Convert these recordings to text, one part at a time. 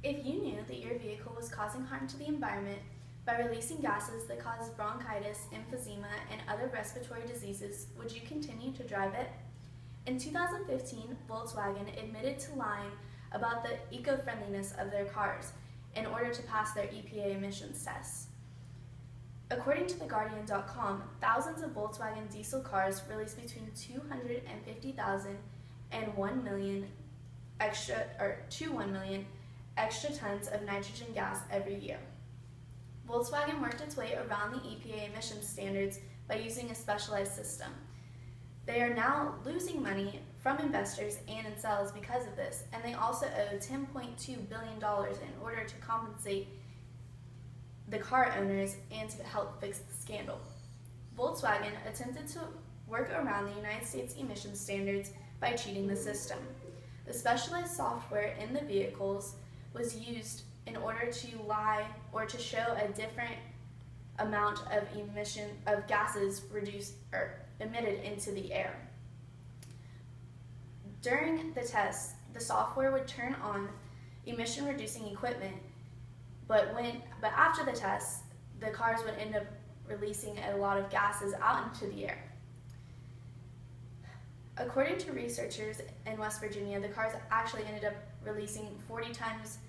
If you knew that your vehicle was causing harm to the environment by releasing gases that cause bronchitis, emphysema, and other respiratory diseases, would you continue to drive it? In 2015, Volkswagen admitted to lying about the eco-friendliness of their cars in order to pass their EPA emissions tests. According to TheGuardian.com, thousands of Volkswagen diesel cars release between 250,000 and 1 million extra tons of nitrogen gas every year. Volkswagen worked its way around the EPA emissions standards by using a specialized system. They are now losing money from investors and in sales because of this, and they also owe $10.2 billion in order to compensate the car owners and to help fix the scandal. Volkswagen attempted to work around the United States emissions standards by cheating the system. The specialized software in the vehicles was used in order to lie or to show a different amount of gases emitted into the air. During the test, the software would turn on emission reducing equipment, but after the test, the cars would end up releasing a lot of gases out into the air. According to researchers in West Virginia, the cars actually ended up releasing 40 times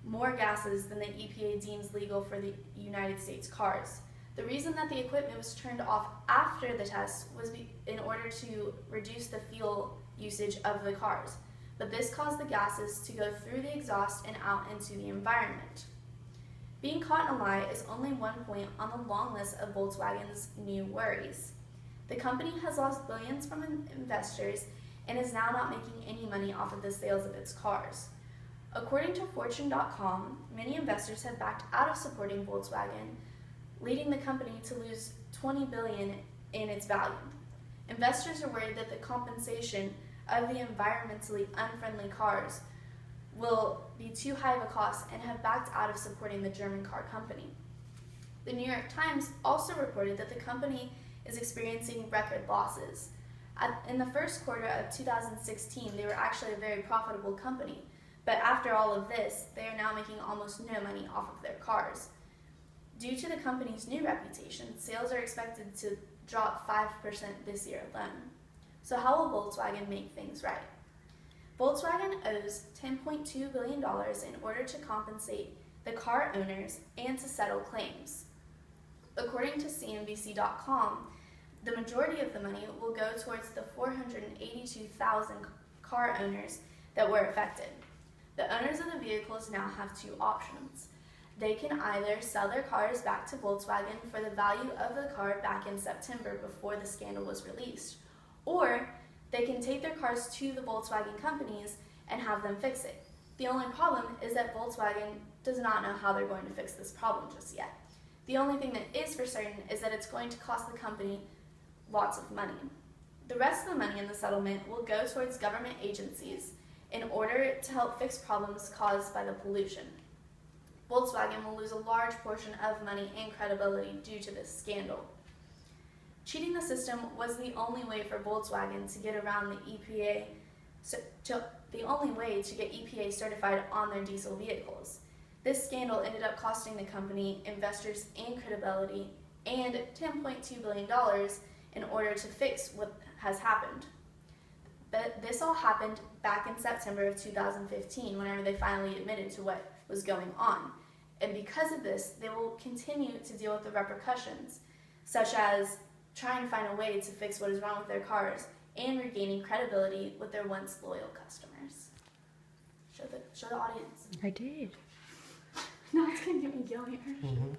more gases than the EPA deems legal for the United States cars. The reason that the equipment was turned off after the test was in order to reduce the fuel usage of the cars, but this caused the gases to go through the exhaust and out into the environment. Being caught in a lie is only one point on the long list of Volkswagen's new worries. The company has lost billions from investors and is now not making any money off of the sales of its cars. According to Fortune.com, many investors have backed out of supporting Volkswagen, leading the company to lose $20 billion in its value. Investors are worried that the compensation of the environmentally unfriendly cars will be too high of a cost and have backed out of supporting the German car company. The New York Times also reported that the company is experiencing record losses. In the first quarter of 2016, they were actually a very profitable company, but after all of this, they are now making almost no money off of their cars. Due to the company's new reputation, sales are expected to drop 5% this year alone. So how will Volkswagen make things right? Volkswagen owes $10.2 billion in order to compensate the car owners and to settle claims. According to CNBC.com, the majority of the money will go towards the 482,000 car owners that were affected. The owners of the vehicles now have two options. They can either sell their cars back to Volkswagen for the value of the car back in September before the scandal was released, or they can take their cars to the Volkswagen companies and have them fix it. The only problem is that Volkswagen does not know how they're going to fix this problem just yet. The only thing that is for certain is that it's going to cost the company lots of money. The rest of the money in the settlement will go towards government agencies in order to help fix problems caused by the pollution. Volkswagen will lose a large portion of money and credibility due to this scandal. Cheating the system was the only way for Volkswagen to get around the EPA, the only way to get EPA certified on their diesel vehicles. This scandal ended up costing the company investors and credibility and $10.2 billion in order to fix what has happened. But this all happened back in September of 2015, whenever they finally admitted to what was going on. And because of this, they will continue to deal with the repercussions, such as trying to find a way to fix what is wrong with their cars and regaining credibility with their once loyal customers. Show the audience. I did. No, it's going to get me yelling.